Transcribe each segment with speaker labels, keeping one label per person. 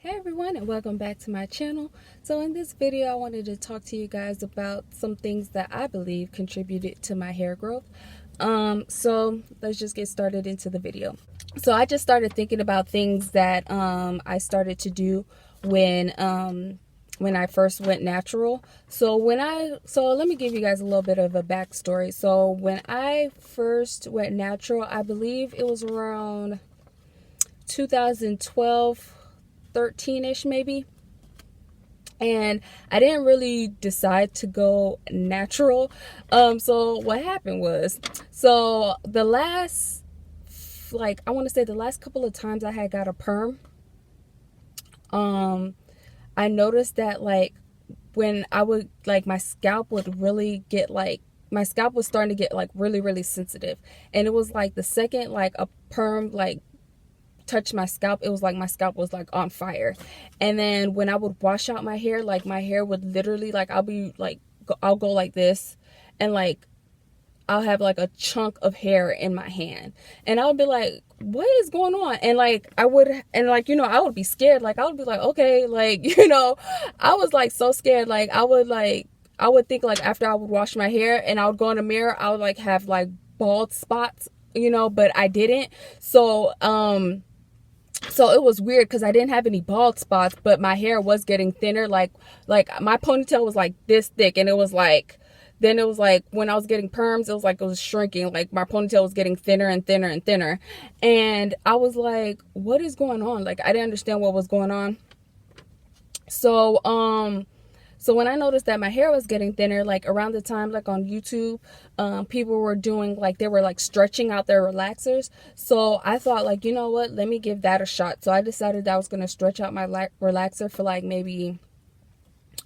Speaker 1: Hey everyone, and welcome back to my channel. So in this video I wanted to talk to you guys about some things that I believe contributed to my hair growth. So let's just get started into the video. So I just started thinking about things that I started to do when I first went natural. So let me give you guys a little bit of a backstory. So when I first went natural, I believe it was around 2012, 13ish maybe, and I didn't really decide to go natural. So what happened was, so the last, I want to say the last couple of times I had got a perm, I noticed that when I would, my scalp would really get my scalp was starting to get really sensitive, and it was like the second a perm touched my scalp, it was like my scalp was on fire. And then when I would wash out my hair, my hair would literally I'll go like this, and I'll have a chunk of hair in my hand, and I would be like, what is going on? And I would be scared. I would be like, okay, I was so scared. I would think after I would wash my hair and I would go in the mirror, I would have bald spots, but I didn't. So it was weird because I didn't have any bald spots, but my hair was getting thinner. Like my ponytail was this thick, and it was then it was when I was getting perms, it was shrinking. My ponytail was getting thinner and thinner and thinner. And I was like, what is going on? I didn't understand what was going on. So when I noticed that my hair was getting thinner, around the time, on YouTube, people were doing, they were stretching out their relaxers. So I thought, you know what, let me give that a shot. So I decided that I was going to stretch out my relaxer for maybe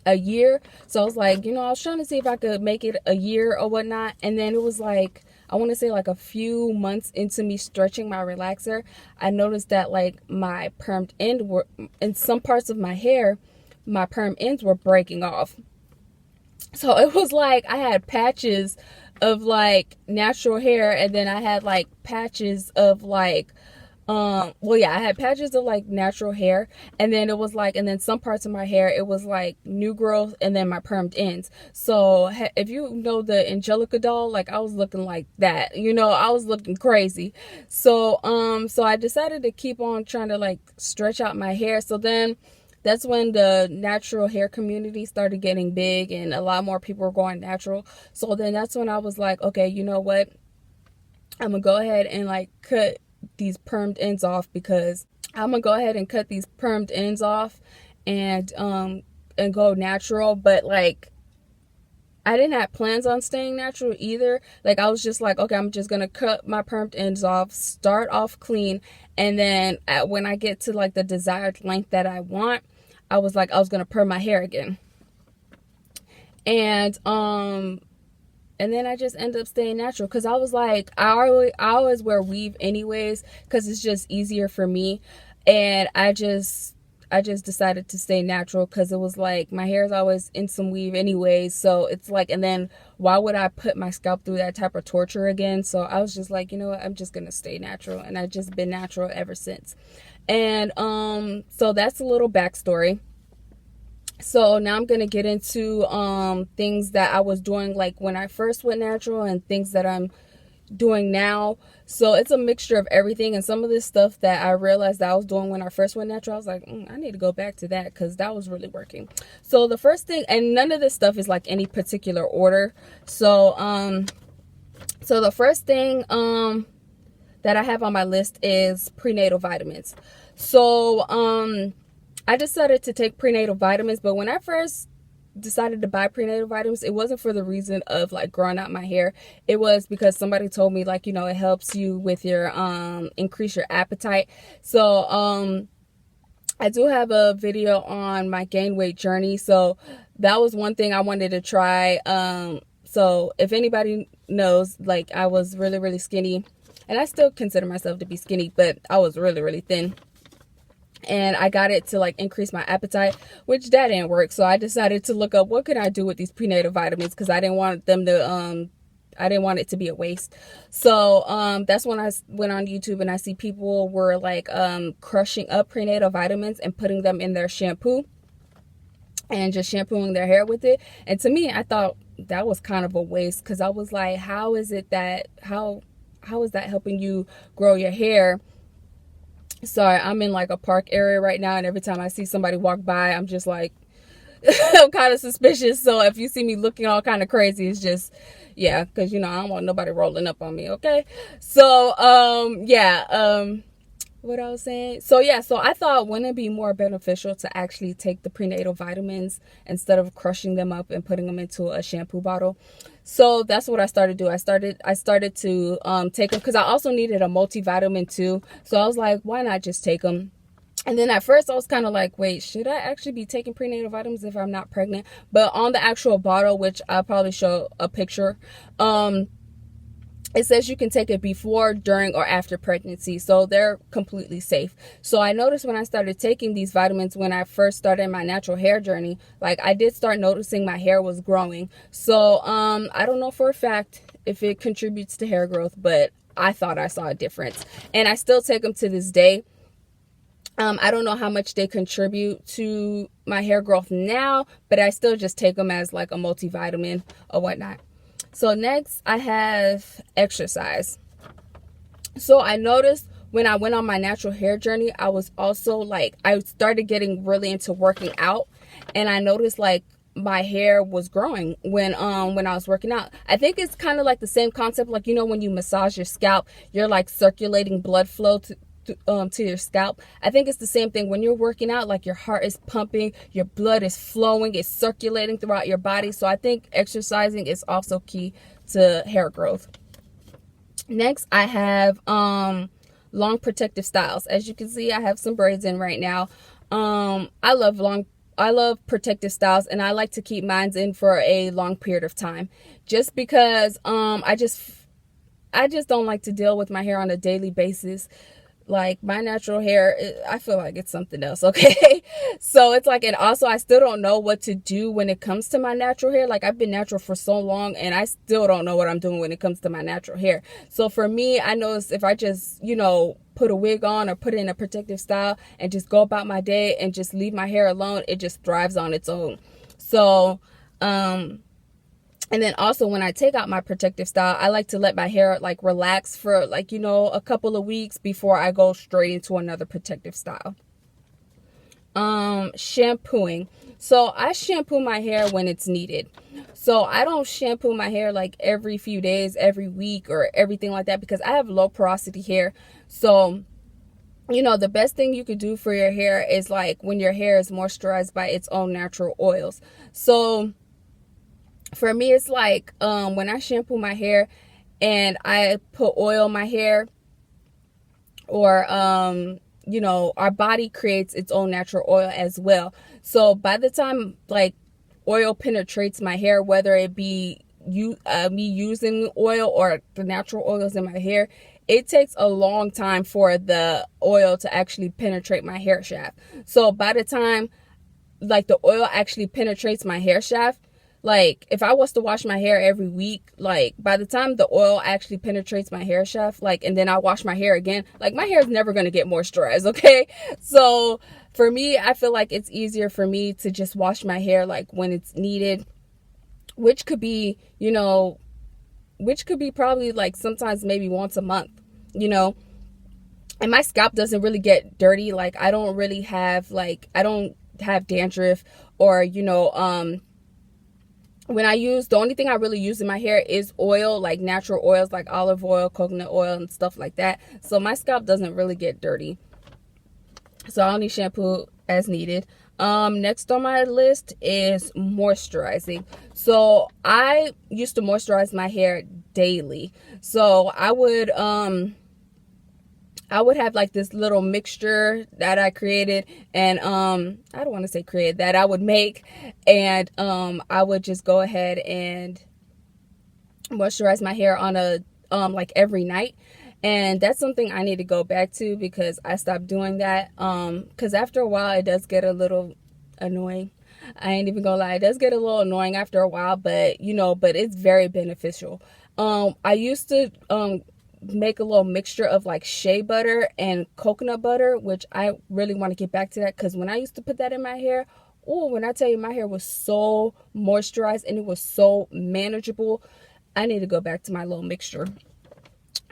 Speaker 1: a year. So I was I was trying to see if I could make it a year or whatnot. And then it was I want to say a few months into me stretching my relaxer, I noticed that my permed end were, in some parts of my hair, my perm ends were breaking off. So it was I had patches of natural hair, and then I had patches of I had patches of natural hair, and then it was and then some parts of my hair, it was new growth, and then my permed ends. So if you know the Angelica doll, I was looking like that, I was looking crazy. So so I decided to keep on trying to stretch out my hair. So then that's when the natural hair community started getting big, and a lot more people were going natural. So then that's when I was okay, you know what, I'm gonna go ahead and cut these permed ends off, because I'm gonna go ahead and cut these permed ends off and go natural. But I didn't have plans on staying natural either. I was just okay, I'm just gonna cut my permed ends off, start off clean, and then when I get to the desired length that I want, I was I was gonna perm my hair again. And then I just ended up staying natural, because I was I always wear weave anyways, because it's just easier for me. And I just decided to stay natural, because it was my hair is always in some weave anyways. So it's and then why would I put my scalp through that type of torture again? So I was just you know what, I'm just gonna stay natural, and I've just been natural ever since. And so that's a little backstory. So now I'm going to get into things that I was doing when I first went natural, and things that I'm doing now. So it's a mixture of everything, and some of this stuff that I realized that I was doing when I first went natural, I was I need to go back to that, because that was really working. So the first thing, and none of this stuff is any particular order. So so the first thing that I have on my list is prenatal vitamins. So I decided to take prenatal vitamins, but when I first decided to buy prenatal vitamins, it wasn't for the reason of growing out my hair. It was because somebody told me it helps you with your increase your appetite. So I do have a video on my gain weight journey, so that was one thing I wanted to try. So if anybody knows, I was really skinny, and I still consider myself to be skinny, but I was really thin. And I got it to increase my appetite, which that didn't work. So I decided to look up what could I do with these prenatal vitamins, because I didn't want them to didn't want it to be a waste. So that's when I went on YouTube and I see people were like crushing up prenatal vitamins and putting them in their shampoo and just shampooing their hair with it. And to me, I thought that was kind of a waste, because I was like, how is it that how is that helping you grow your hair? Sorry, I'm in like a park area right now, and every time I see somebody walk by, I'm just like I'm kind of suspicious. So if you see me looking all kind of crazy, it's just, yeah, because I don't want nobody rolling up on me. Okay, so what I was saying. So yeah, so I thought, wouldn't it be more beneficial to actually take the prenatal vitamins instead of crushing them up and putting them into a shampoo bottle? So that's what I started to do. I started to take them, because I also needed a multivitamin too. So I was like, why not just take them? And then at first I was kind of like, wait, should I actually be taking prenatal vitamins if I'm not pregnant? But on the actual bottle, which I'll probably show a picture, it says you can take it before, during, or after pregnancy. So they're completely safe. So I noticed when I started taking these vitamins, when I first started my natural hair journey, like I did start noticing my hair was growing. So I don't know for a fact if it contributes to hair growth, but I thought I saw a difference. And I still take them to this day. I don't know how much they contribute to my hair growth now, but I still just take them as like a multivitamin or whatnot. So next I have exercise. So I noticed when I went on my natural hair journey, I was also like, I started getting really into working out, and I noticed like my hair was growing when I was working out. I think it's kind of like the same concept, like when you massage your scalp, you're like circulating blood flow to your scalp. I think it's the same thing when you're working out, like your heart is pumping, your blood is flowing, it's circulating throughout your body. So I think exercising is also key to hair growth. Next, I have long protective styles. As you can see, I have some braids in right now. I love protective styles, and I like to keep mine in for a long period of time, just because I just don't like to deal with my hair on a daily basis. Like my natural hair, I feel like it's something else, okay? So it's like, and also I still don't know what to do when it comes to my natural hair. Like I've been natural for so long, and I still don't know what I'm doing when it comes to my natural hair. So for me, I notice if I just, put a wig on or put in a protective style and just go about my day and just leave my hair alone, it just thrives on its own. So, and then also when I take out my protective style, I like to let my hair like relax for like, a couple of weeks before I go straight into another protective style. Shampooing. So I shampoo my hair when it's needed. So I don't shampoo my hair like every few days, every week, or everything like that, because I have low porosity hair. So, the best thing you could do for your hair is like when your hair is moisturized by its own natural oils. So for me, it's like when I shampoo my hair and I put oil in my hair, or our body creates its own natural oil as well. So by the time like oil penetrates my hair, whether it be me using oil or the natural oils in my hair, it takes a long time for the oil to actually penetrate my hair shaft. So by the time like the oil actually penetrates my hair shaft, like if I was to wash my hair every week, like by the time the oil actually penetrates my hair shaft, like, and then I wash my hair again, like my hair is never going to get moisturized. Okay. So for me, I feel like it's easier for me to just wash my hair like when it's needed, which could be, probably like sometimes maybe once a month, and my scalp doesn't really get dirty. Like I don't have dandruff, or, when the only thing I really use in my hair is oil, like natural oils, like olive oil, coconut oil, and stuff like that. So my scalp doesn't really get dirty. So I only shampoo as needed. Next on my list is moisturizing. So I used to moisturize my hair daily. So I would have like this little mixture that I created, and I don't want to say create, that I would make, and I would just go ahead and moisturize my hair on a like every night. And that's something I need to go back to, because I stopped doing that, because after a while it does get a little annoying. I ain't even gonna lie, it does get a little annoying after a while, but but it's very beneficial. I used to make a little mixture of like shea butter and coconut butter, which I really want to get back to that, because when I used to put that in my hair, oh, when I tell you, my hair was so moisturized and it was so manageable. I need to go back to my little mixture.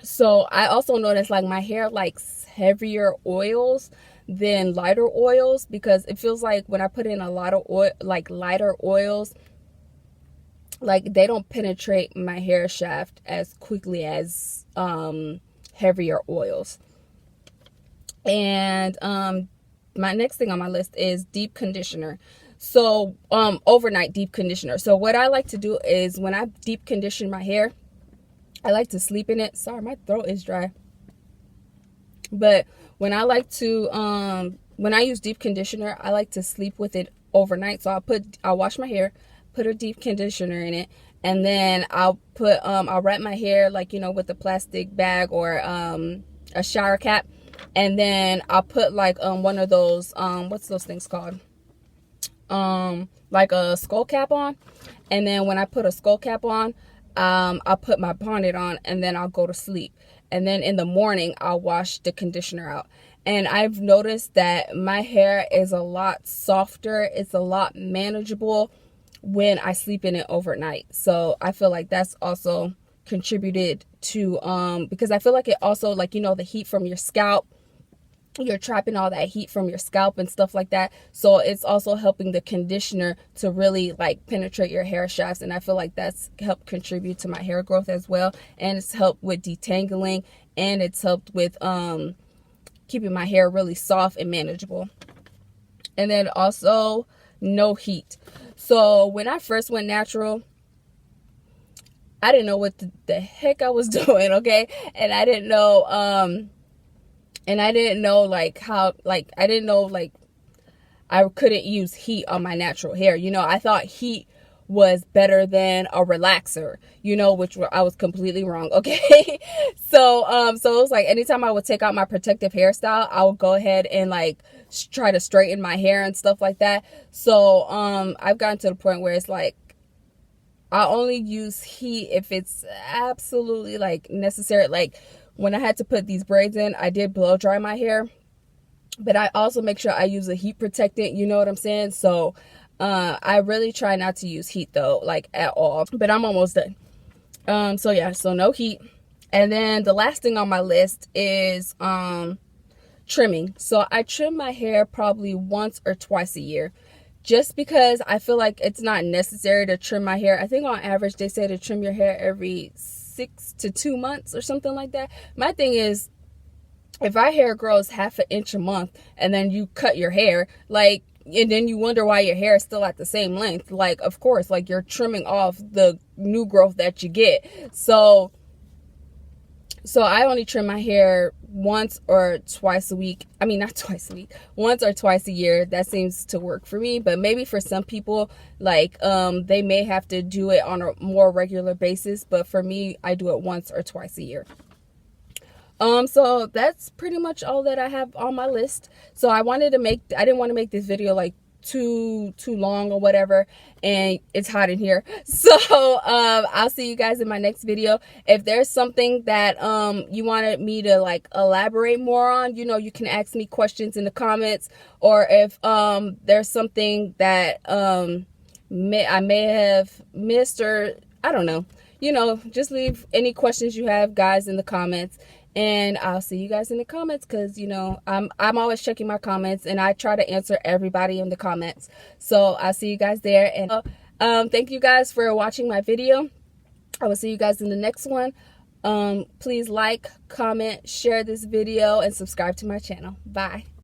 Speaker 1: So I also noticed like my hair likes heavier oils than lighter oils, because it feels like when I put in a lot of oil, like lighter oils, like they don't penetrate my hair shaft as quickly as heavier oils. And my next thing on my list is deep conditioner. So overnight deep conditioner. So what I like to do is, when I deep condition my hair, I like to sleep in it. Sorry, my throat is dry. But when I like to when I use deep conditioner, I like to sleep with it overnight. So I'll wash my hair, put a deep conditioner in it, and then I'll wrap my hair, like, you know, with a plastic bag or a shower cap, and then I'll put like one of those what's those things called, like a skull cap on. And then when I put a skull cap on, I'll put my bonnet on, and then I'll go to sleep. And then in the morning, I'll wash the conditioner out. And I've noticed that my hair is a lot softer. It's a lot manageable when I sleep in it overnight. So I feel like that's also contributed to, because I feel like it also, like, you know, the heat from your scalp, you're trapping all that heat from your scalp and stuff like that. So it's also helping the conditioner to really like penetrate your hair shafts. And I feel like that's helped contribute to my hair growth as well. And it's helped with detangling, and it's helped with keeping my hair really soft and manageable. And then also no heat. So when I first went natural, I didn't know what the heck I was doing, okay? And I didn't know like how, like, I didn't know like I couldn't use heat on my natural hair. You know, I thought heat was better than a relaxer, you know, which I was completely wrong, okay? So it was like anytime I would take out my protective hairstyle, I would go ahead and like try to straighten my hair and stuff like that. So I've gotten to the point where it's like I only use heat if it's absolutely like necessary. Like when I had to put these braids in, I did blow dry my hair, but I also make sure I use a heat protectant, you know what I'm saying? So I really try not to use heat though, like at all, but I'm almost done. So yeah, so no heat. And then the last thing on my list is trimming. So I trim my hair probably once or twice a year, just because I feel like it's not necessary to trim my hair. I think on average they say to trim your hair every 6 to 2 months or something like that. My thing is, if our hair grows half an inch a month and then you cut your hair, like, and then you wonder why your hair is still at the same length, like, of course, like, you're trimming off the new growth that you get. So I only trim my hair once or twice a week. I mean, not twice a week, once or twice a year. That seems to work for me. But maybe for some people, like, they may have to do it on a more regular basis. But for me, I do it once or twice a year. So that's pretty much all that I have on my list. So I didn't want to make this video like too long or whatever, and it's hot in here. So I'll see you guys in my next video. If there's something that you wanted me to like elaborate more on, you know, you can ask me questions in the comments. Or if there's something that I may have missed, or I don't know, you know, just leave any questions you have, guys, in the comments. And I'll see you guys in the comments, because, you know, I'm always checking my comments, and I try to answer everybody in the comments. So I'll see you guys there. And thank you guys for watching my video. I will see you guys in the next one. Please like, comment, share this video, and subscribe to my channel. Bye.